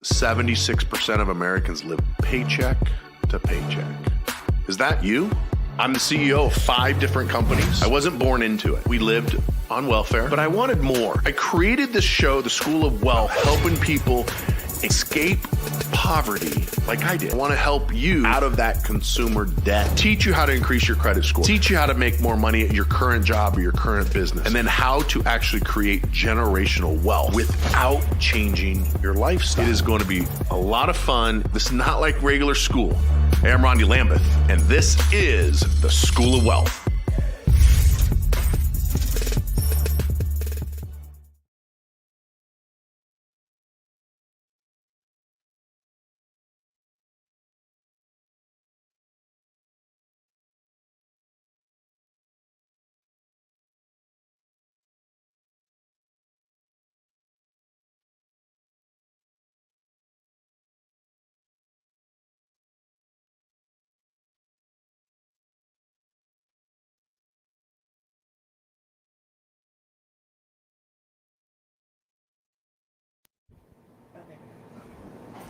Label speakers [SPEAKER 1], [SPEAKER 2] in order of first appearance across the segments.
[SPEAKER 1] 76% of Americans live paycheck to paycheck. Is that you? I'm the CEO of 5 different companies. I wasn't born into it. We lived on welfare, but I wanted more. I created this show, The School of Wealth, helping people escape poverty like I did. I want to help you out of that consumer debt, teach you how to increase your credit score, teach you how to make more money at your current job or your current business, and then how to actually create generational wealth without changing your lifestyle. It is going to be a lot of fun. This is not like regular school. Hey, I'm Rondi Lambeth, and this is the School of Wealth.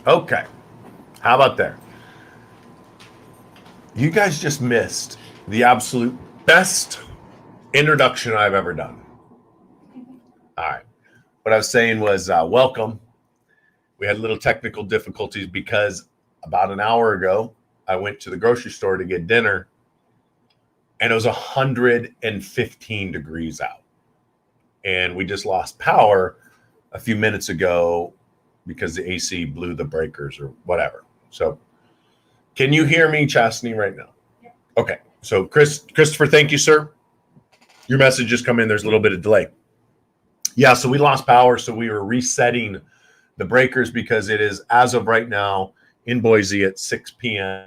[SPEAKER 1] Okay, how about there? You guys just missed the absolute best introduction I've ever done. All right. What I was saying was welcome. We had little technical difficulties because about an hour ago, I went to the grocery store to get dinner, and it was 115 degrees out. And we just lost power a few minutes ago because the AC blew the breakers or whatever. So can you hear me, Chastity, right now? Yeah. Okay. So Christopher, thank you, sir. Your message just come in. There's a little bit of delay. Yeah, so we lost power. So we were resetting the breakers because it is, as of right now, in Boise at 6 p.m.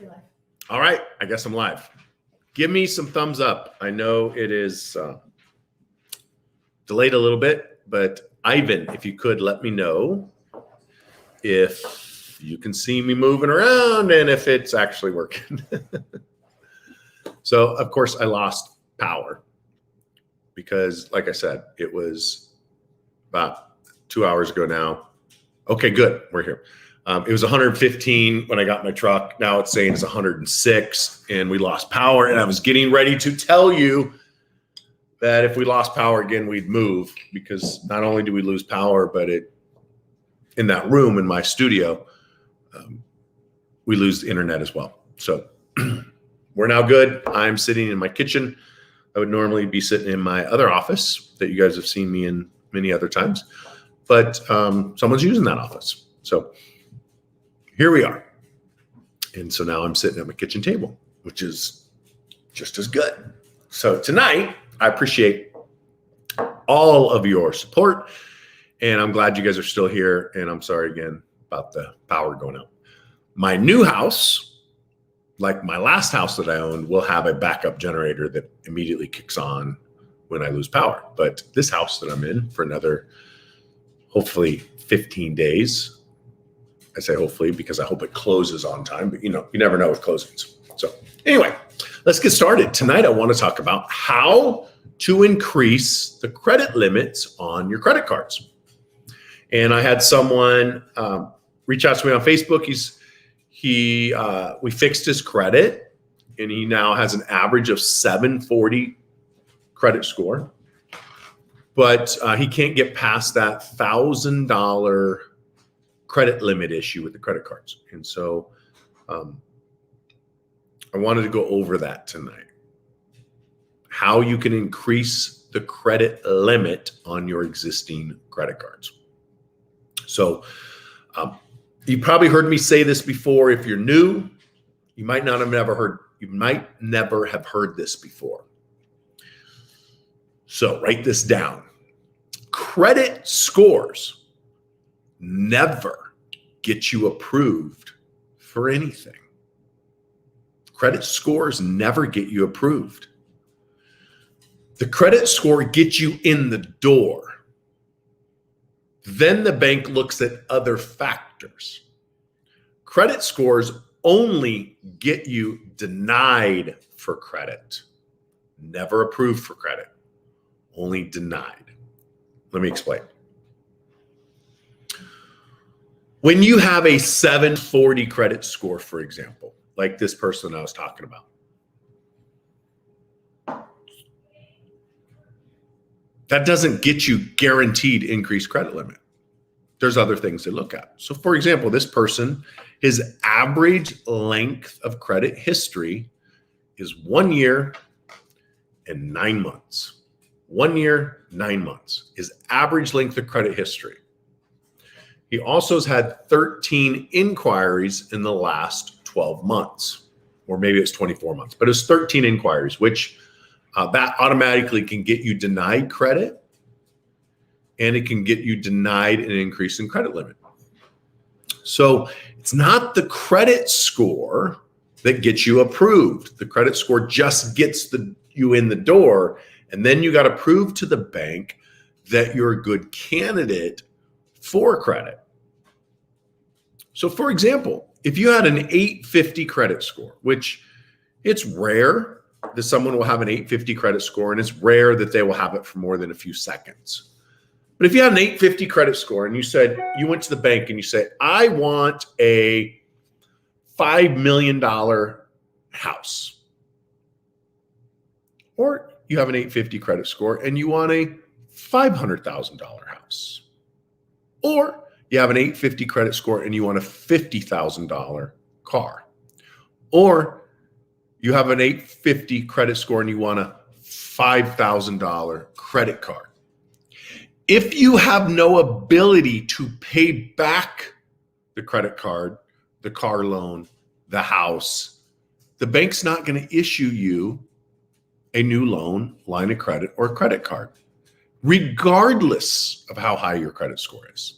[SPEAKER 2] You're live.
[SPEAKER 1] All right, I guess I'm live. Give me some thumbs up. I know it is delayed a little bit, but Ivan, if you could let me know if you can see me moving around and if it's actually working. So, of course, I lost power because, like I said, it was about 2 hours ago now. Okay, good. We're here. It was 115 when I got my truck. Now it's saying it's 106 and we lost power. And I was getting ready to tell you that if we lost power again, we'd move, because not only do we lose power, but in that room in my studio, we lose the internet as well. So we're now good. I'm sitting in my kitchen. I would normally be sitting in my other office that you guys have seen me in many other times, but someone's using that office. So here we are. And so now I'm sitting at my kitchen table, which is just as good. So tonight, I appreciate all of your support, and I'm glad you guys are still here. And I'm sorry again about the power going out. My new house, like my last house that I owned, will have a backup generator that immediately kicks on when I lose power. But this house that I'm in for another, hopefully 15 days, I say hopefully because I hope it closes on time, but you never know with closings. So anyway, let's get started. Tonight, I want to talk about how to increase the credit limits on your credit cards. And I had someone reach out to me on Facebook. We fixed his credit, and he now has an average of 740 credit score, but he can't get past that $1,000 credit limit issue with the credit cards. And so I wanted to go over that tonight. How you can increase the credit limit on your existing credit cards. So you probably heard me say this before. If you're new, you might never have heard this before. So write this down. Credit scores never get you approved for anything. Credit scores never get you approved. The credit score gets you in the door. Then the bank looks at other factors. Credit scores only get you denied for credit, never approved for credit, only denied. Let me explain. When you have a 740 credit score, for example, like this person I was talking about, that doesn't get you guaranteed increased credit limit. There's other things to look at. So for example, this person, his average length of credit history is 1 year and 9 months. 1 year, 9 months is average length of credit history. He also has had 13 inquiries in the last 12 months, or maybe it's 24 months, but it's 13 inquiries, which that automatically can get you denied credit, and it can get you denied an increase in credit limit. So it's not the credit score that gets you approved. The credit score just gets you in the door, and then you got to prove to the bank that you're a good candidate for credit. So for example, if you had an 850 credit score, which it's rare that someone will have an 850 credit score, and it's rare that they will have it for more than a few seconds. But if you had an 850 credit score and you went to the bank and you say, I want a $5 million house, or you have an 850 credit score and you want a $500,000 house, or you have an 850 credit score and you want a $50,000 car, or you have an 850 credit score and you want a $5,000 credit card. If you have no ability to pay back the credit card, the car loan, the house, the bank's not going to issue you a new loan, line of credit, or credit card, regardless of how high your credit score is.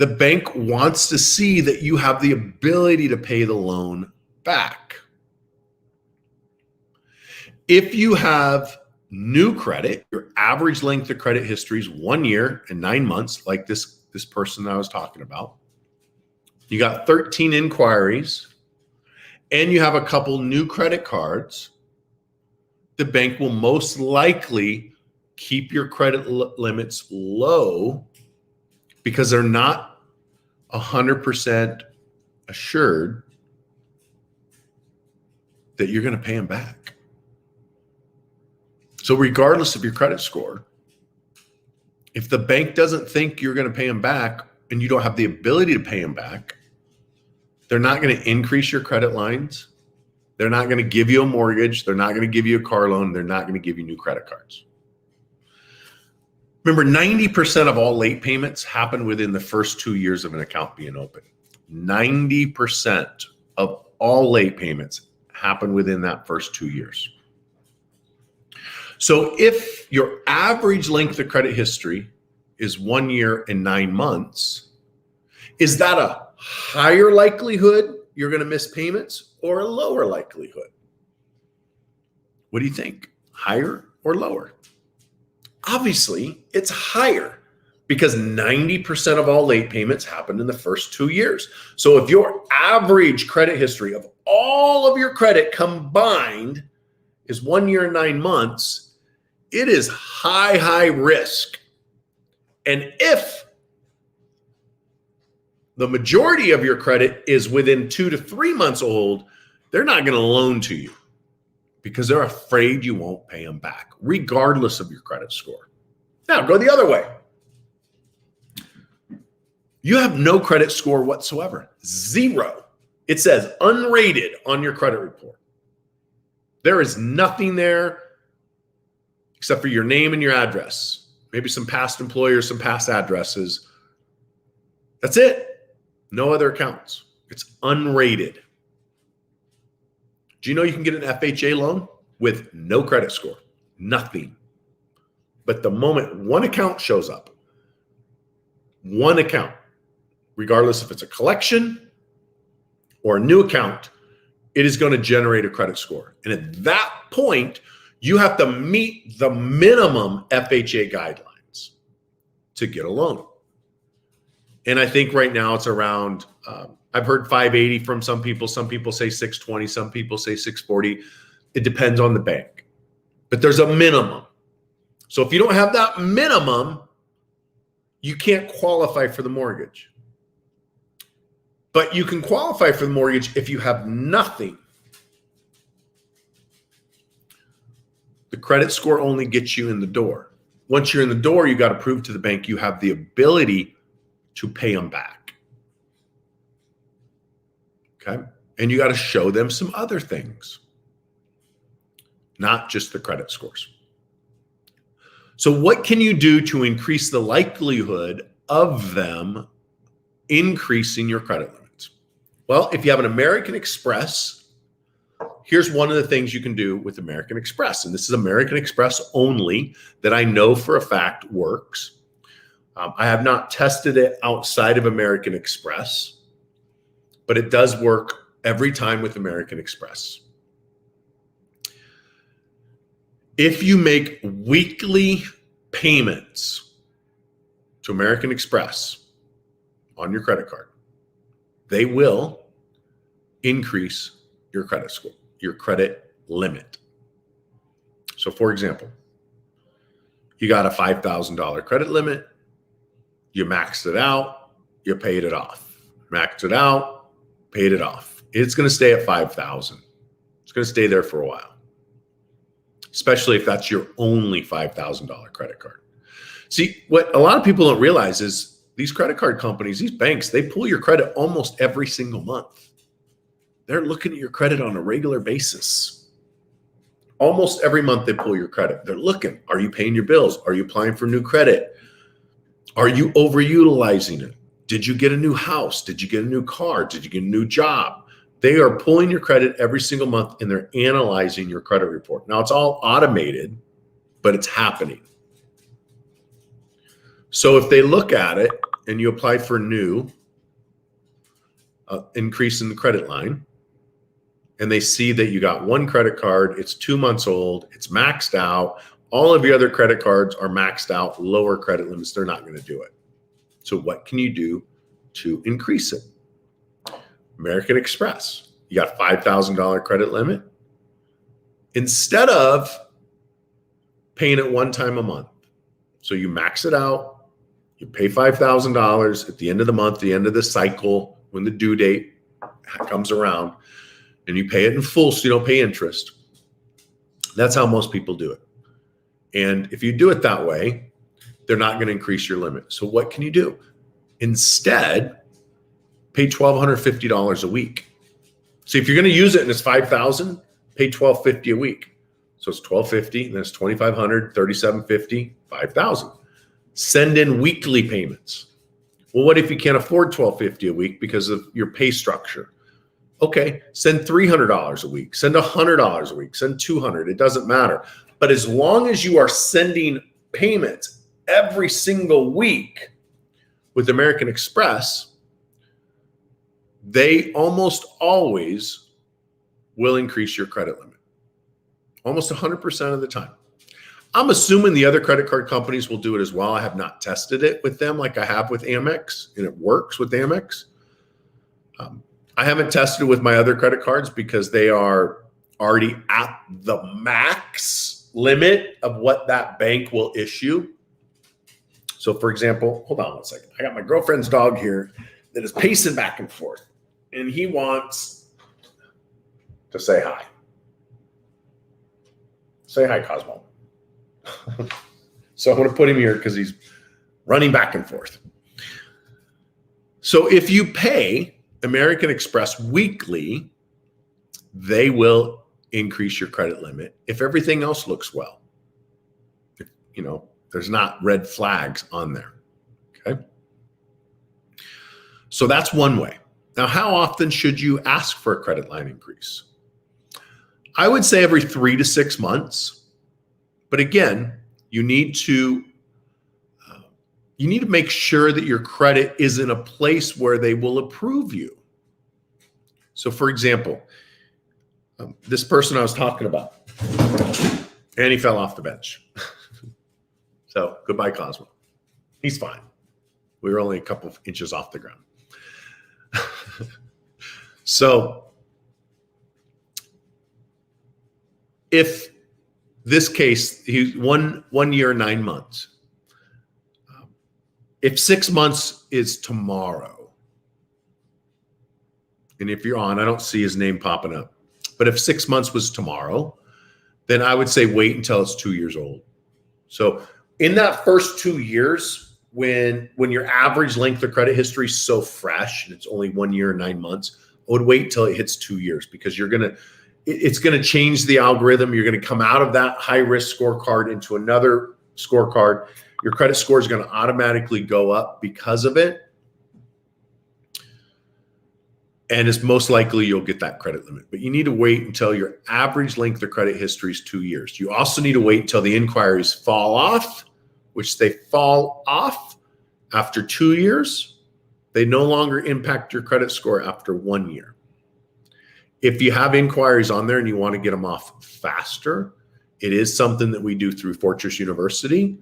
[SPEAKER 1] The bank wants to see that you have the ability to pay the loan back. If you have new credit, your average length of credit history is 1 year and 9 months, like this person I was talking about. You got 13 inquiries, and you have a couple new credit cards. The bank will most likely keep your credit limits low because they're not 100% assured that you're going to pay them back. So regardless of your credit score, if the bank doesn't think you're going to pay them back and you don't have the ability to pay them back, they're not going to increase your credit lines. They're not going to give you a mortgage. They're not going to give you a car loan. They're not going to give you new credit cards. Remember, 90% of all late payments happen within the first 2 years of an account being open. 90% of all late payments happen within that first 2 years. So if your average length of credit history is 1 year and 9 months, is that a higher likelihood you're going to miss payments or a lower likelihood? What do you think? Higher or lower? Obviously, it's higher because 90% of all late payments happen in the first 2 years. So if your average credit history of all of your credit combined is 1 year and 9 months, it is high risk. And if the majority of your credit is within 2 to 3 months old, they're not going to loan to you because they're afraid you won't pay them back, regardless of your credit score. Now, go the other way. You have no credit score whatsoever, 0. It says unrated on your credit report. There is nothing there except for your name and your address, maybe some past employers, some past addresses. That's it. No other accounts. It's unrated. Do you know you can get an FHA loan with no credit score? Nothing. But the moment one account shows up, one account, regardless if it's a collection or a new account, it is going to generate a credit score. And at that point, you have to meet the minimum FHA guidelines to get a loan. And I think right now it's around, I've heard 580 from some people say 620, some people say 640. It depends on the bank. But there's a minimum. So if you don't have that minimum, you can't qualify for the mortgage. But you can qualify for the mortgage if you have nothing. The credit score only gets you in the door. Once you're in the door, you got to prove to the bank you have the ability to pay them back. Okay? And you got to show them some other things, not just the credit scores. So what can you do to increase the likelihood of them increasing your credit limits? Well, if you have an American Express, here's one of the things you can do with American Express. And this is American Express only that I know for a fact works. I have not tested it outside of American Express, but it does work every time with American Express. If you make weekly payments to American Express on your credit card, they will increase your credit score, your credit limit. So for example, you got a $5,000 credit limit, you maxed it out, you paid it off. Maxed it out, paid it off. It's going to stay at $5,000. It's going to stay there for a while, especially if that's your only $5,000 credit card. See, what a lot of people don't realize is these credit card companies, these banks, they pull your credit almost every single month. They're looking at your credit on a regular basis. Almost every month they pull your credit. They're looking, are you paying your bills? Are you applying for new credit? Are you overutilizing it? Did you get a new house? Did you get a new car? Did you get a new job? They are pulling your credit every single month and they're analyzing your credit report. Now it's all automated, but it's happening. So if they look at it and you apply for new increase in the credit line, and they see that you got one credit card, it's 2 months old, it's maxed out, all of your other credit cards are maxed out, lower credit limits, they're not going to do it. So what can you do to increase it? American Express, you got $5,000 credit limit. Instead of paying it one time a month, so you max it out, you pay $5,000 at the end of the month, the end of the cycle, when the due date comes around, and you pay it in full so you don't pay interest. That's how most people do it. And if you do it that way, they're not going to increase your limit. So what can you do? Instead, pay $1,250 a week. So if you're going to use it and it's $5,000, pay $1,250 a week. So it's $1,250, then it's $2,500, $3,750, $5,000. Send in weekly payments. Well, what if you can't afford $1,250 a week because of your pay structure? Okay, send $300 a week, send $100 a week, send $200. It doesn't matter. But as long as you are sending payments every single week with American Express, they almost always will increase your credit limit. Almost 100% of the time. I'm assuming the other credit card companies will do it as well. I have not tested it with them like I have with Amex, and it works with Amex. I haven't tested it with my other credit cards because they are already at the max limit of what that bank will issue. So for example, hold on one second. I got my girlfriend's dog here that is pacing back and forth, and he wants to say hi. Say hi, Cosmo. So I'm going to put him here because he's running back and forth. So if you pay American Express weekly, they will increase your credit limit if everything else looks well. If, there's not red flags on there. Okay. So that's one way. Now, how often should you ask for a credit line increase? I would say every 3 to 6 months. But again, you need to make sure that your credit is in a place where they will approve you. So for example, this person I was talking about, and he fell off the bench. So goodbye, Cosmo. He's fine. We were only a couple of inches off the ground. So if this case, he's 1 year, 9 months. If 6 months is tomorrow, and if you're on, I don't see his name popping up, but if 6 months was tomorrow, then I would say wait until it's 2 years old. So in that first 2 years, when your average length of credit history is so fresh and it's only 1 year, 9 months, I would wait until it hits 2 years because it's going to change the algorithm. You're going to come out of that high risk scorecard into another scorecard. Your credit score is going to automatically go up because of it. And it's most likely you'll get that credit limit. But you need to wait until your average length of credit history is 2 years. You also need to wait until the inquiries fall off, which they fall off after 2 years. They no longer impact your credit score after 1 year. If you have inquiries on there and you want to get them off faster, it is something that we do through Fortress University,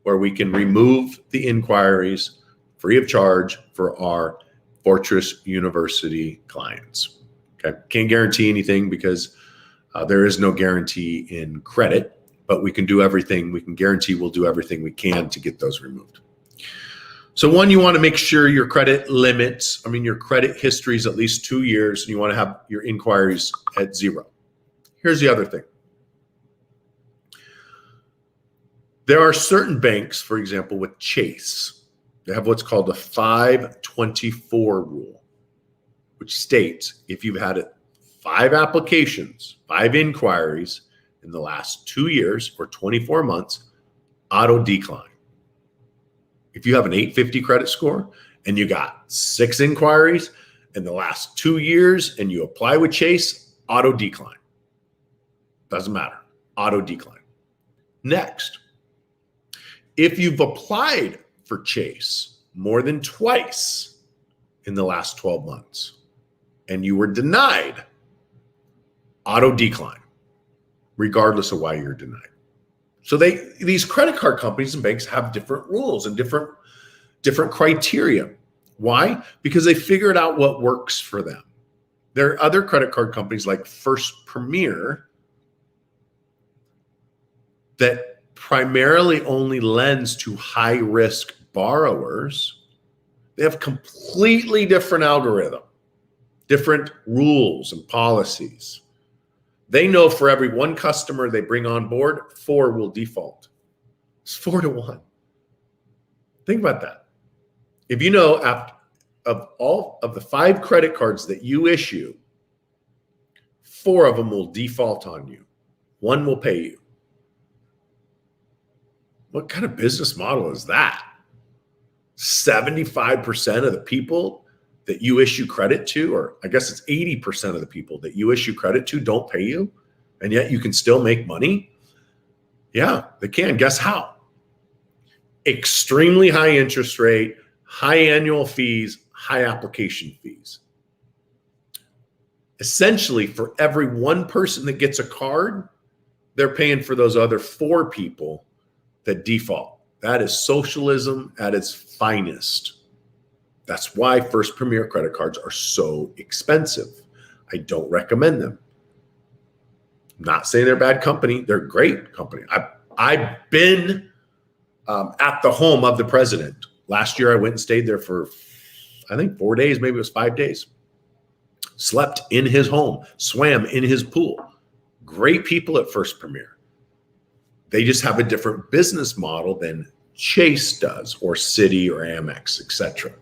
[SPEAKER 1] where we can remove the inquiries free of charge for our Fortress University clients. Okay, can't guarantee anything because there is no guarantee in credit, but we can do everything. We can guarantee we'll do everything we can to get those removed. So one, you want to make sure your credit limits, your credit history is at least 2 years, and you want to have your inquiries at 0. Here's the other thing. There are certain banks, for example, with Chase, they have what's called the 524 rule, which states if you've had 5 applications, 5 inquiries in the last 2 years or 24 months, auto decline. If you have an 850 credit score and you got 6 inquiries in the last 2 years and you apply with Chase, auto decline. Doesn't matter. Auto decline. Next, if you've applied for Chase more than twice in the last 12 months and you were denied, auto decline, regardless of why you're denied. So these credit card companies and banks have different rules and different criteria. Why? Because they figured out what works for them. There are other credit card companies like First Premier that primarily only lends to high-risk borrowers. They have completely different algorithm, different rules and policies. They know for every one customer they bring on board, 4 will default. It's 4 to 1. Think about that. If you know of all of the 5 credit cards that you issue, 4 of them will default on you. 1 will pay you. What kind of business model is that? 75% of the people that you issue credit to, or I guess it's 80% of the people that you issue credit to don't pay you, and yet you can still make money? Yeah, they can. Guess how? Extremely high interest rate, high annual fees, high application fees. Essentially, for every one person that gets a card, they're paying for those other 4 people that default. That is socialism at its finest. That's why First Premier credit cards are so expensive. I don't recommend them. I'm not saying they're a bad company. They're a great company. I've been at the home of the president. Last year, I went and stayed there for, I think, 4 days, maybe it was 5 days. Slept in his home, swam in his pool. Great people at First Premier. They just have a different business model than Chase does, or Citi, or Amex, etc.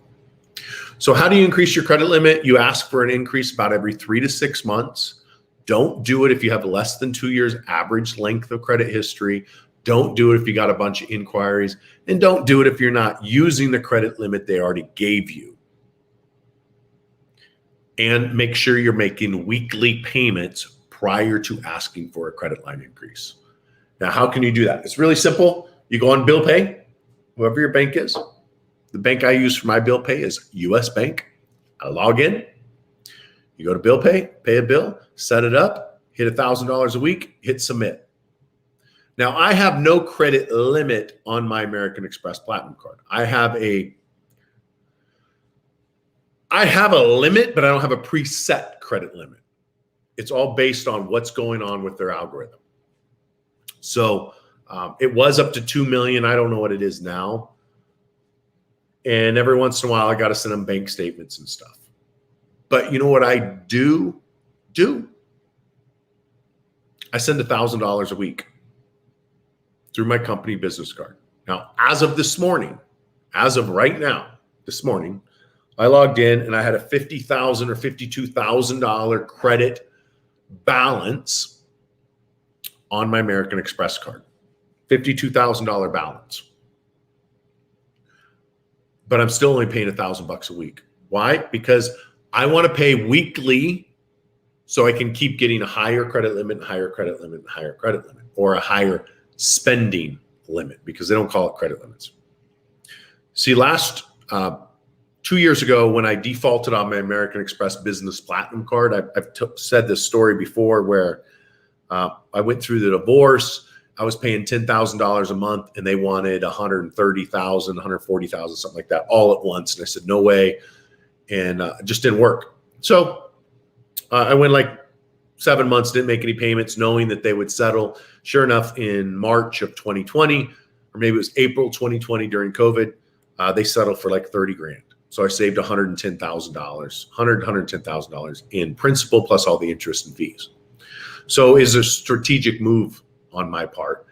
[SPEAKER 1] So how do you increase your credit limit? You ask for an increase about every 3 to 6 months. Don't do it if you have less than 2 years average length of credit history. Don't do it if you got a bunch of inquiries. And don't do it if you're not using the credit limit they already gave you. And make sure you're making weekly payments prior to asking for a credit line increase. Now, how can you do that? It's really simple. You go on bill pay, whoever your bank is. The bank I use for my bill pay is US Bank. I log in. You go to bill pay a bill, set it up, hit $1,000 a week, hit submit. Now, I have no credit limit on my American Express Platinum card. I have a limit, but I don't have a preset credit limit. It's all based on what's going on with their algorithm. So it was up to 2 million. I don't know what it is now. And every once in a while, I got to send them bank statements and stuff. But you know what I do? I send $1,000 a week through my company business card. Now, as of this morning, as of right now, this morning, I logged in and I had a $50,000 or $52,000 credit balance on my American Express card. $52,000 balance. But I'm still only paying $1,000 a week. Why? Because I want to pay weekly so I can keep getting a higher credit limit, and higher credit limit, and higher credit limit, or a higher spending limit, because they don't call it credit limits. See, last 2 years ago, when I defaulted on my American Express Business Platinum card, I've said this story before where I went through the divorce. I was paying $10,000 a month and they wanted $130,000, $140,000, something like that, all at once. And I said, no way. And it just didn't work. So I went like 7 months, didn't make any payments, knowing that they would settle. Sure enough, in March of 2020, or maybe it was April 2020 during COVID, they settled for like 30 grand. So I saved $110,000 in principal plus all the interest and fees. So it's a strategic move on my part.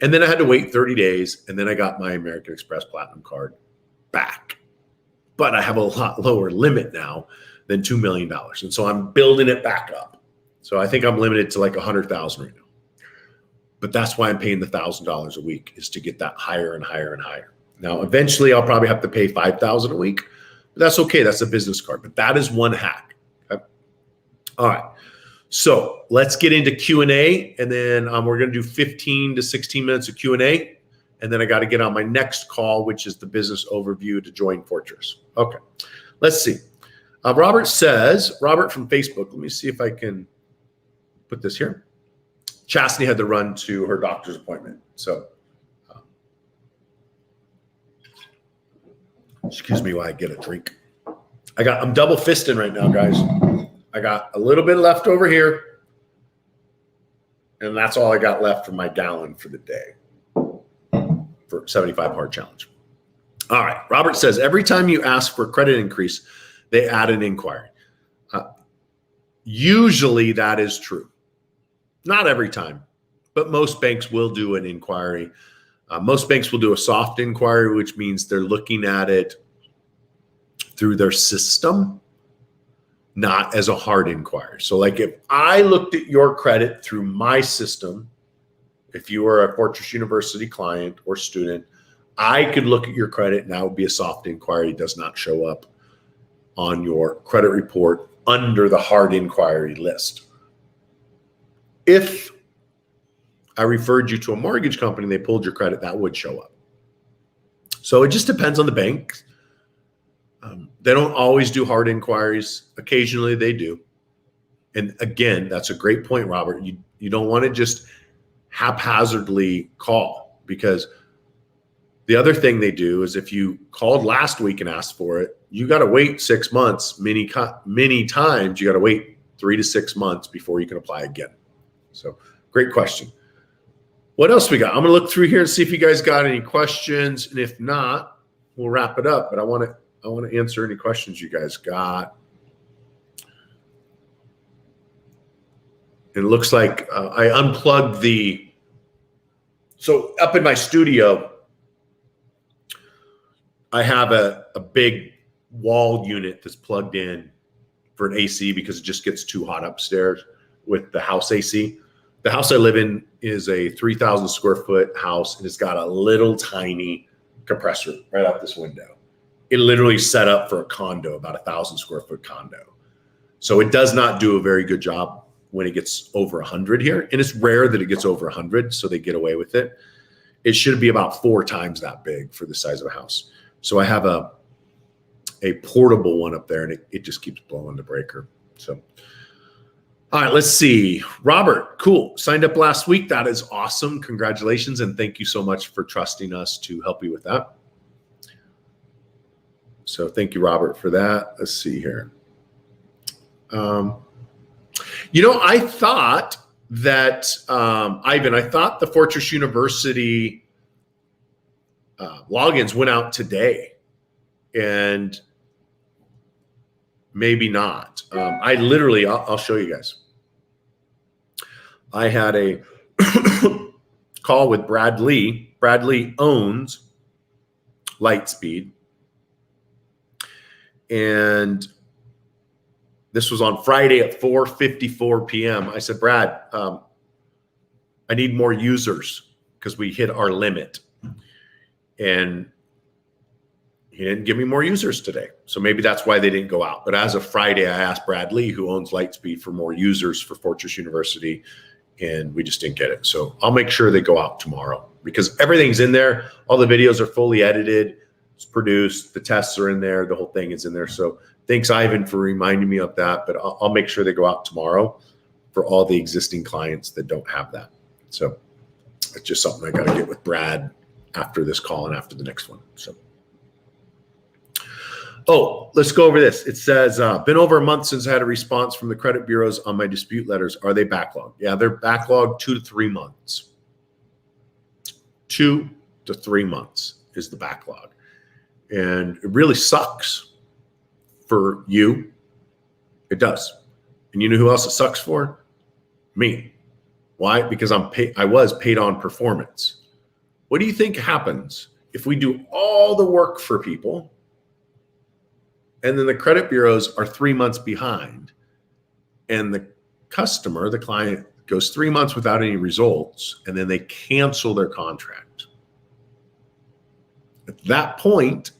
[SPEAKER 1] And then I had to wait 30 days, and then I got my American Express Platinum card back. But I have a lot lower limit now than $2 million. And so I'm building it back up. So I think I'm limited to like $100,000 right now. But that's why I'm paying the $1,000 a week, is to get that higher and higher and higher. Now, eventually I'll probably have to pay $5,000 a week. But that's okay. That's a business card. But that is one hack. Okay? All right. So let's get into Q&A, and then we're going to do 15 to 16 minutes of Q&A, And then I got to get on my next call, which is the business overview to join Fortress. Okay, let's see. Robert from Facebook, let me see if I can put this here. Chastity had to run to her doctor's appointment. So excuse me while I get a drink. I'm double fisting right now, guys. I got a little bit left over here, and that's all I got left for my gallon for the day for 75 hard challenge. All right. Robert says, every time you ask for a credit increase, they add an inquiry. Usually that is true. Not every time, but most banks will do an inquiry. Most banks will do a soft inquiry, which means they're looking at it through their system, not as a hard inquiry. So like if I looked at your credit through my system, if you were a Fortress University client or student, I could look at your credit and that would be a soft inquiry. It does not show up on your credit report under the hard inquiry list. If I referred you to a mortgage company and they pulled your credit, that would show up. So it just depends on the bank. They don't always do hard inquiries. Occasionally they do. And again, that's a great point, Robert. You don't want to just haphazardly call, because the other thing they do is if you called last week and asked for it, you got to wait 6 months. Many times you got to wait 3 to 6 months before you can apply again. So great question. What else we got? I'm going to look through here and see if you guys got any questions. And if not, we'll wrap it up. But I want to answer any questions you guys got. It looks like I unplugged so up in my studio, I have a big wall unit that's plugged in for an AC because it just gets too hot upstairs with the house AC. The house I live in is a 3,000 square foot house, and it's got a little tiny compressor right out this window. It literally set up for a condo, about 1,000 square foot condo. So it does not do a very good job when it gets over 100 here. And it's rare that it gets over 100, so they get away with it. It should be about 4 times that big for the size of a house. So I have a portable one up there, and it just keeps blowing the breaker. So, all right, let's see. Robert, cool. Signed up last week. That is awesome. Congratulations, and thank you so much for trusting us to help you with that. So thank you, Robert, for that. Let's see here. I thought that, Ivan, I thought the Fortress University logins went out today, and maybe not. I'll show you guys. I had a call with Brad Lee. Brad Lee owns Lightspeed. And this was on Friday at 4:54 p.m. I said, Brad, I need more users because we hit our limit. And he didn't give me more users today. So maybe that's why they didn't go out. But as of Friday, I asked Brad Lee, who owns Lightspeed, for more users for Fortress University, and we just didn't get it. So I'll make sure they go out tomorrow because everything's in there. All the videos are fully edited. It's produced. The tests are in there. The whole thing is in there. So thanks, Ivan, for reminding me of that. But I'll make sure they go out tomorrow for all the existing clients that don't have that. So it's just something I got to get with Brad after this call and after the next one. So, let's go over this. It says, been over a month since I had a response from the credit bureaus on my dispute letters. Are they backlogged? Yeah, they're backlogged 2 to 3 months. 2 to 3 months is the backlog. And it really sucks for you. It does. And you know who else it sucks for? Me. Why? Because I was paid on performance. What do you think happens if we do all the work for people and then the credit bureaus are 3 months behind and the customer, the client, goes 3 months without any results and then they cancel their contract? At that point,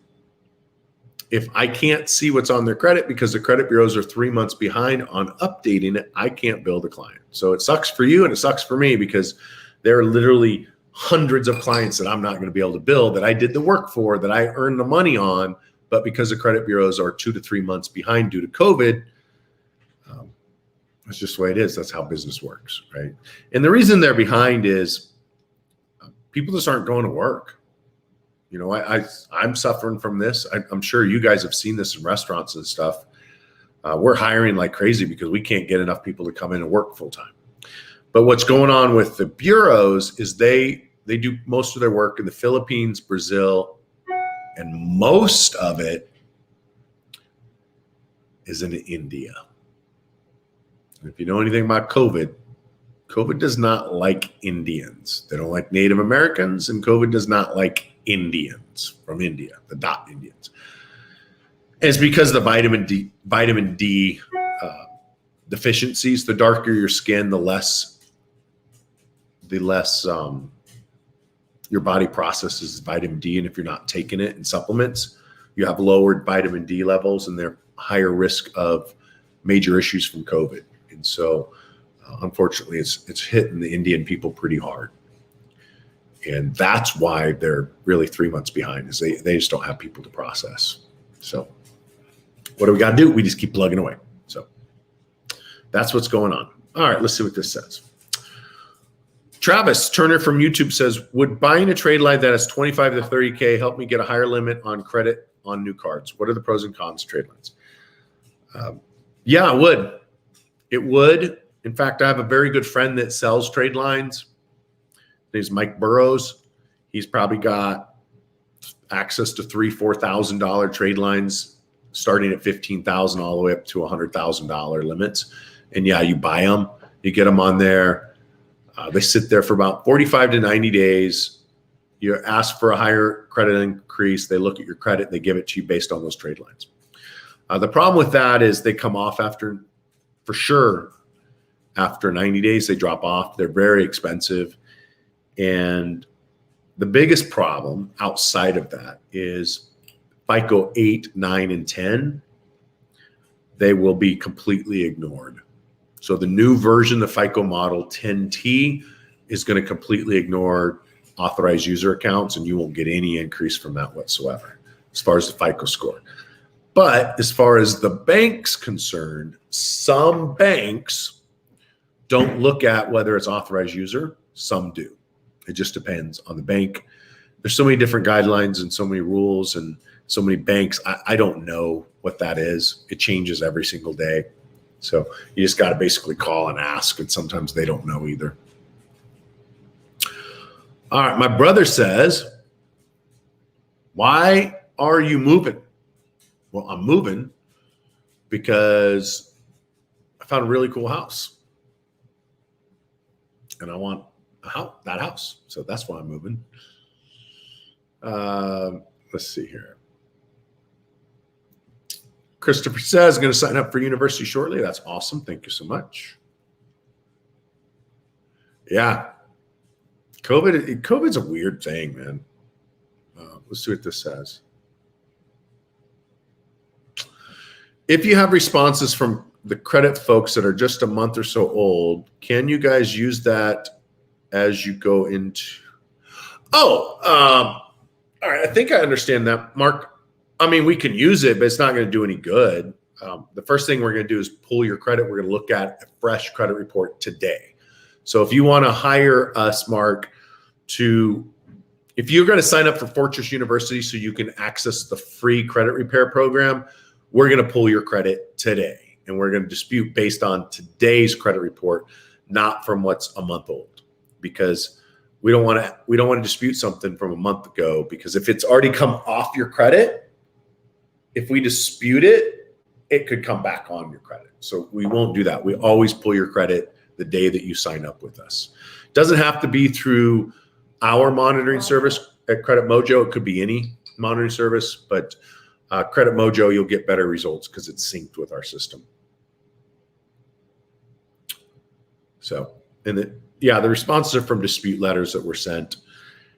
[SPEAKER 1] if I can't see what's on their credit because the credit bureaus are 3 months behind on updating it, I can't bill the client. So it sucks for you and it sucks for me because they're literally hundreds of clients that I'm not going to be able to bill, that I did the work for, that I earned the money on, but because the credit bureaus are 2 to 3 months behind due to COVID, that's just the way it is. That's how business works, right? And the reason they're behind is people just aren't going to work. You know, I'm suffering from this. I'm sure you guys have seen this in restaurants and stuff. We're hiring like crazy because we can't get enough people to come in and work full time. But what's going on with the bureaus is they do most of their work in the Philippines, Brazil, and most of it is in India. And if you know anything about COVID does not like Indians. They don't like Native Americans, and COVID does not like Indians from India, the dot Indians. And it's because of the vitamin D deficiencies. The darker your skin, the less your body processes vitamin D. And if you're not taking it in supplements, you have lowered vitamin D levels, and they're higher risk of major issues from COVID. And so, unfortunately, it's hitting the Indian people pretty hard. And that's why they're really 3 months behind, is they just don't have people to process. So what do we got to do? We just keep plugging away. So that's what's going on. All right, let's see what this says. Travis Turner from YouTube says, would buying a trade line that has 25 to 30K help me get a higher limit on credit on new cards? What are the pros and cons of trade lines? Yeah, it would. It would. In fact, I have a very good friend that sells trade lines. His name's Mike Burrows. He's probably got access to $3,000-$4,000 trade lines, starting at $15,000 all the way up to $100,000 limits. And yeah, you buy them, you get them on there. They sit there for about 45 to 90 days. You ask for a higher credit increase. They look at your credit. They give it to you based on those trade lines. The problem with that is they come off after 90 days. They drop off. They're very expensive. And the biggest problem outside of that is FICO 8, 9, and 10. They will be completely ignored. So the new version, the FICO model 10T, is going to completely ignore authorized user accounts, and you won't get any increase from that whatsoever as far as the FICO score. But as far as the bank's concerned, some banks don't look at whether it's authorized user. Some do. It just depends on the bank. There's so many different guidelines and so many rules and so many banks. I don't know what that is. It changes every single day. So you just got to basically call and ask, and sometimes they don't know either. All right, my brother says, why are you moving? Well, I'm moving because I found a really cool house, and I want that house. So that's why I'm moving. Let's see here. Christopher says, going to sign up for university shortly. That's awesome. Thank you so much. Yeah. COVID's a weird thing, man. Let's see what this says. If you have responses from the credit folks that are just a month or so old, can you guys use that as you go into? All right. I think I understand that, Mark. I mean, we can use it, but it's not going to do any good. The first thing we're going to do is pull your credit. We're going to look at a fresh credit report today. So if you want to hire us, Mark, if you're going to sign up for Fortress University so you can access the free credit repair program, we're going to pull your credit today, and we're going to dispute based on today's credit report, not from what's a month old, because we don't want to dispute something from a month ago, because if it's already come off your credit, if we dispute it, it could come back on your credit. So we won't do that. We always pull your credit the day that you sign up with us. It doesn't have to be through our monitoring service at Credit Mojo. It could be any monitoring service, but Credit Mojo, you'll get better results because it's synced with our system. So, the responses are from dispute letters that were sent.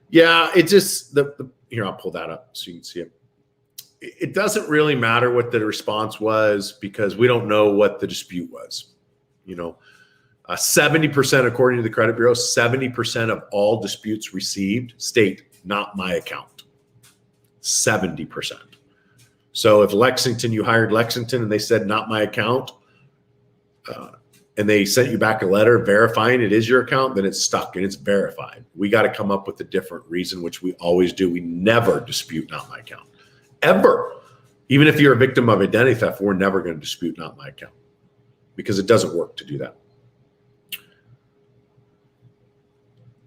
[SPEAKER 1] Yeah, it just, here, I'll pull that up so you can see it. It doesn't really matter what the response was, because we don't know what the dispute was. 70%, according to the credit bureau, 70% of all disputes received state not my account. 70%. So if Lexington, you hired Lexington and they said not my account, and they sent you back a letter verifying it is your account, then it's stuck and it's verified. We got to come up with a different reason, which we always do. We never dispute not my account, ever. Even if you're a victim of identity theft, we're never going to dispute not my account because it doesn't work to do that.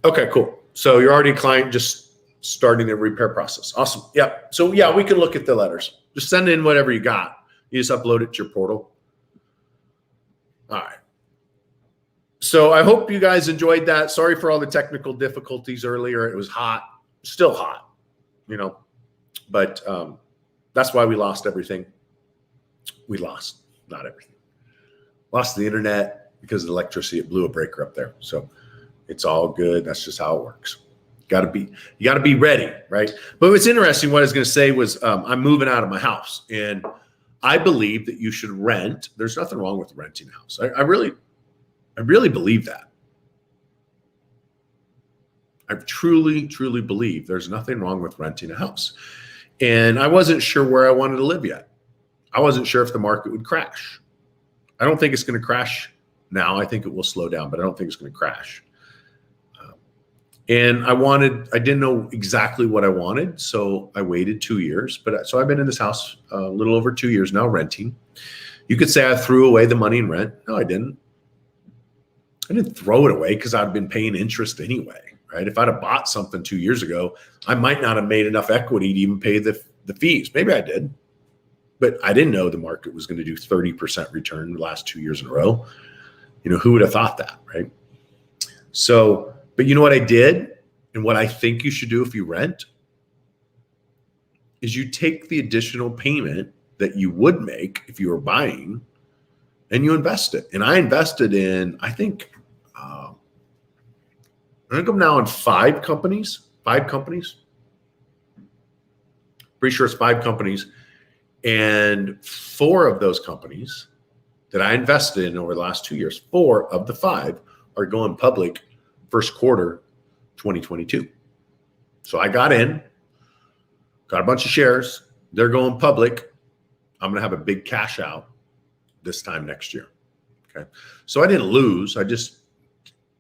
[SPEAKER 1] Okay, cool. So you're already a client, just starting the repair process. Awesome. Yep. So yeah, we can look at the letters. Just send in whatever you got. You just upload it to your portal. All right. So I hope you guys enjoyed that. Sorry for all the technical difficulties earlier. It was hot, still hot, but that's why we lost everything. We lost, not everything. Lost the internet because of the electricity. It blew a breaker up there. So it's all good. That's just how it works. You got to be ready, right? But what's interesting, what I was going to say was I'm moving out of my house, and I believe that you should rent. There's nothing wrong with renting a house. I really believe that. I truly, truly believe there's nothing wrong with renting a house. And I wasn't sure where I wanted to live yet. I wasn't sure if the market would crash. I don't think it's going to crash now. I think it will slow down, but I don't think it's going to crash. And I didn't know exactly what I wanted. So I waited 2 years, so I've been in this house a little over 2 years now, renting. You could say I threw away the money in rent. No, I didn't. I didn't throw it away because I'd been paying interest anyway, right? If I'd have bought something 2 years ago, I might not have made enough equity to even pay the fees. Maybe I did, but I didn't know the market was going to do 30% return the last 2 years in a row. Who would have thought that, right? So, but you know what I did, and what I think you should do if you rent, is you take the additional payment that you would make if you were buying, and you invest it. And I invested in, I think I'm now in 5 companies. Pretty sure it's 5 companies. And 4 of those companies that I invested in over the last 2 years, 4 of the 5 are going public first quarter 2022. So I got in, got a bunch of shares. They're going public. I'm going to have a big cash out this time next year. Okay. So I didn't lose. I just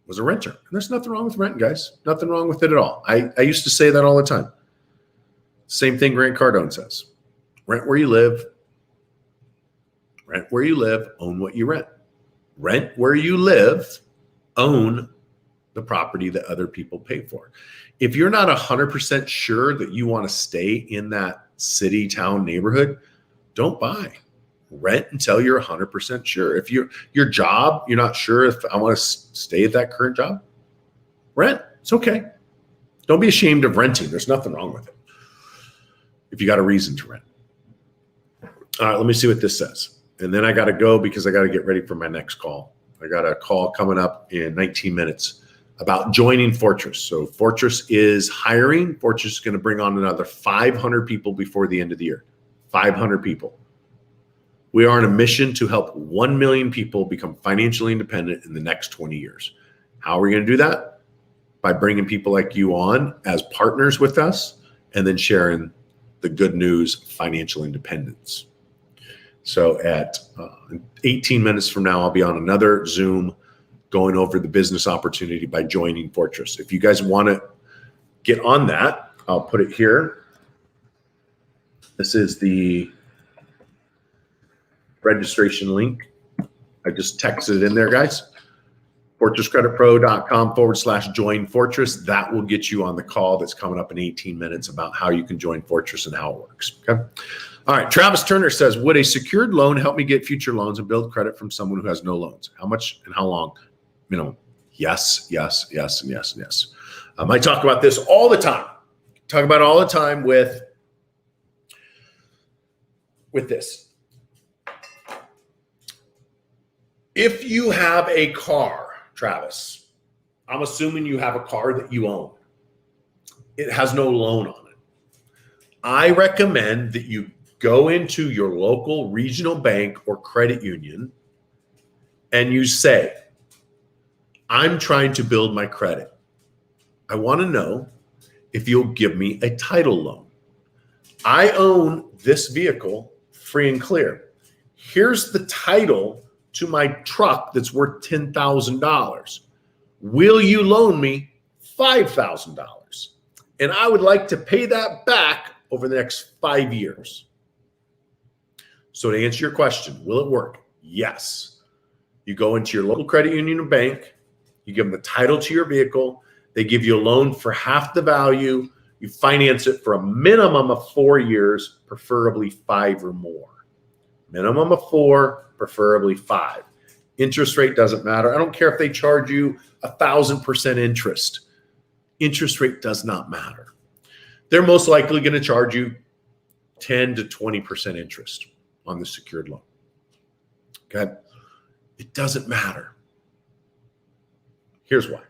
[SPEAKER 1] was a renter. And there's nothing wrong with renting, guys. Nothing wrong with it at all. I used to say that all the time. Same thing Grant Cardone says. Rent where you live. Rent where you live. Own what you rent. Rent where you live. Own the property that other people pay for. If you're not 100% sure that you want to stay in that city, town, neighborhood, don't buy. Rent until you're 100% sure. If your job, you're not sure if I want to stay at that current job, rent. It's okay. Don't be ashamed of renting. There's nothing wrong with it if you got a reason to rent. All right, let me see what this says. And then I got to go because I got to get ready for my next call. I got a call coming up in 19 minutes about joining Fortress. So Fortress is hiring. Fortress is going to bring on another 500 people before the end of the year. 500 people. We are on a mission to help 1 million people become financially independent in the next 20 years. How are we going to do that? By bringing people like you on as partners with us and then sharing the good news, financial independence. So at 18 minutes from now, I'll be on another Zoom going over the business opportunity by joining Fortress. If you guys want to get on that, I'll put it here. This is the registration link. I just texted it in there, guys. FortressCreditPro.com/join Fortress. That will get you on the call that's coming up in 18 minutes about how you can join Fortress and how it works. Okay. All right. Travis Turner says, would a secured loan help me get future loans and build credit from someone who has no loans? How much and how long? Yes, yes, yes, and yes, and yes. I talk about this all the time. Talk about it all the time with this. If you have a car, Travis, I'm assuming you have a car that you own. It has no loan on it. I recommend that you go into your local regional bank or credit union and you say, I'm trying to build my credit. I want to know if you'll give me a title loan. I own this vehicle free and clear. Here's the title to my truck that's worth $10,000. Will you loan me $5,000? And I would like to pay that back over the next 5 years. So to answer your question, will it work? Yes. You go into your local credit union or bank, you give them the title to your vehicle, they give you a loan for half the value, you finance it for a minimum of 4 years, preferably 5 or more. Minimum of 4, preferably 5. Interest rate doesn't matter. I don't care if they charge you 1,000% interest. Interest rate does not matter. They're most likely going to charge you 10 to 20% interest on the secured loan. Okay? It doesn't matter. Here's why.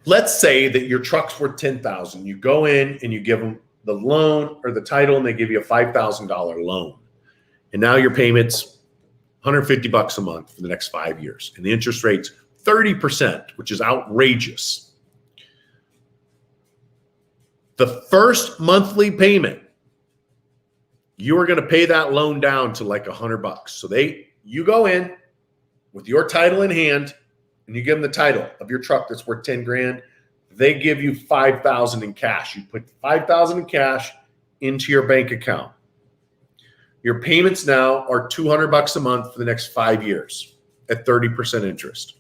[SPEAKER 1] Let's say that your truck's worth $10,000. You go in and you give them the loan or the title, and they give you a $5,000 loan. And now your payment's $150 a month for the next 5 years. And the interest rate's 30%, which is outrageous. The first monthly payment, you are going to pay that loan down to like $100. So you go in with your title in hand and you give them the title of your truck that's worth 10 grand. They give you $5,000 in cash. You put $5,000 in cash into your bank account. Your payments now are $200 a month for the next 5 years at 30% interest.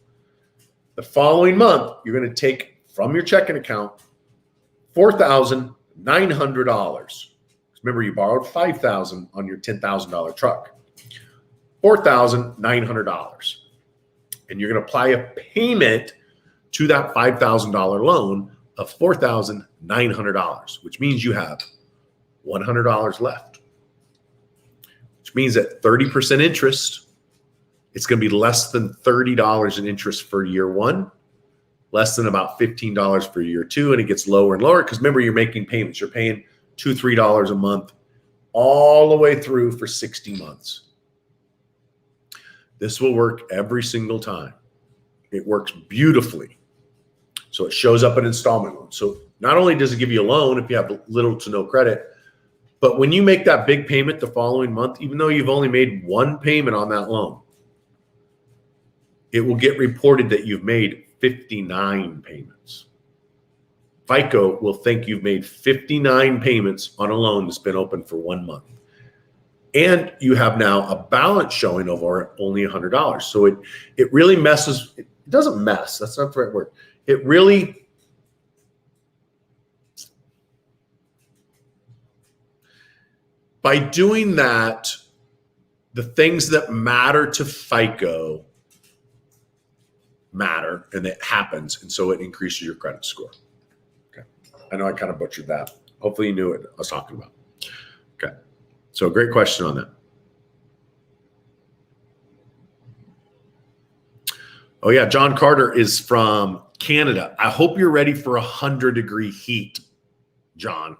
[SPEAKER 1] The following month, you're going to take from your checking account $4,900. Remember, you borrowed $5,000 on your $10,000 truck. $4,900. And you're going to apply a payment to that $5,000 loan of $4,900, which means you have $100 left. Which means at 30% interest, it's going to be less than $30 in interest for year one, less than about $15 for year two, and it gets lower and lower because remember, you're making payments. You're paying $2, $3 a month all the way through for 60 months. This will work every single time. It works beautifully. So it shows up an installment loan. So not only does it give you a loan if you have little to no credit, but when you make that big payment the following month, even though you've only made one payment on that loan, it will get reported that you've made 59 payments. FICO will think you've made 59 payments on a loan that's been open for 1 month. And you have now a balance showing of only $100. So it really messes. It doesn't mess. That's not the right word. It really by doing that, the things that matter to FICO matter, and it happens, and so it increases your credit score. Okay, I know I kind of butchered that. Hopefully you knew what I was talking about. Okay, so great question on that. Oh yeah, John Carter is from Canada. I hope you're ready for 100-degree heat, John.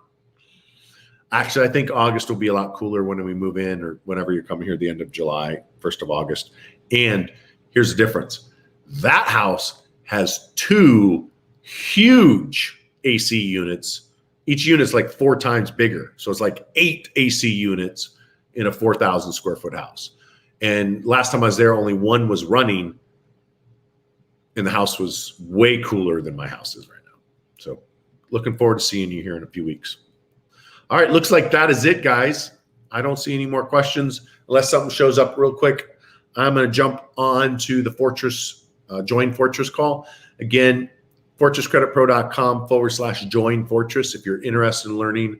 [SPEAKER 1] Actually, I think August will be a lot cooler when we move in or whenever you're coming here at the end of July, 1st of August. And here's the difference. That house has 2 huge AC units. Each unit's like 4 times bigger. So it's like 8 AC units in a 4,000 square foot house. And last time I was there, only one was running, and the house was way cooler than my house is right now. So looking forward to seeing you here in a few weeks. All right, looks like that is it, guys. I don't see any more questions unless something shows up real quick. I'm going to jump on to the Fortress, Join Fortress call. Again, fortresscreditpro.com/join Fortress. If you're interested in learning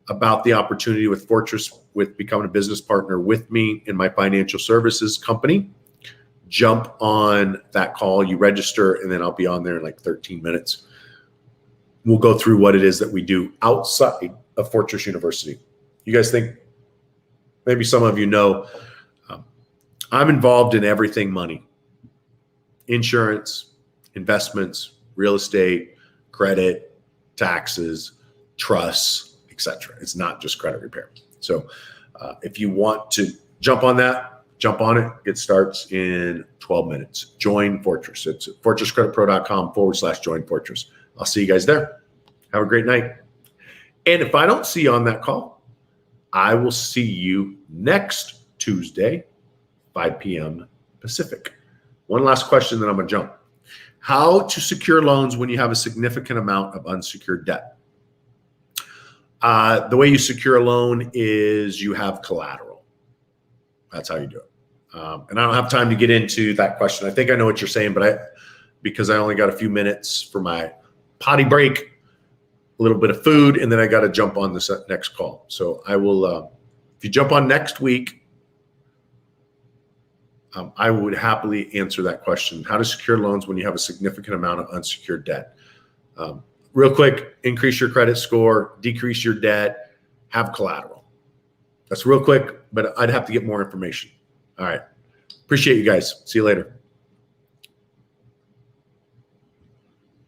[SPEAKER 1] about the opportunity with Fortress, with becoming a business partner with me in my financial services company, jump on that call. You register, and then I'll be on there in like 13 minutes. We'll go through what it is that we do outside of Fortress University. You guys think, maybe some of you know, I'm involved in everything money. Insurance, investments, real estate, credit, taxes, trusts, etc. It's not just credit repair. So if you want to jump on that, Jump on it. It starts in 12 minutes. Join Fortress. It's fortresscreditpro.com/join Fortress. I'll see you guys there. Have a great night. And if I don't see you on that call, I will see you next Tuesday, 5 p.m. Pacific. One last question, then I'm going to jump. How to secure loans when you have a significant amount of unsecured debt. The way you secure a loan is you have collateral. That's how you do it. And I don't have time to get into that question. I think I know what you're saying, but because I only got a few minutes for my potty break, a little bit of food, and then I got to jump on this next call. So I will, if you jump on next week, I would happily answer that question. How to secure loans when you have a significant amount of unsecured debt. Real quick, increase your credit score, decrease your debt, have collateral. That's real quick, but I'd have to get more information. All right. Appreciate you guys. See you later.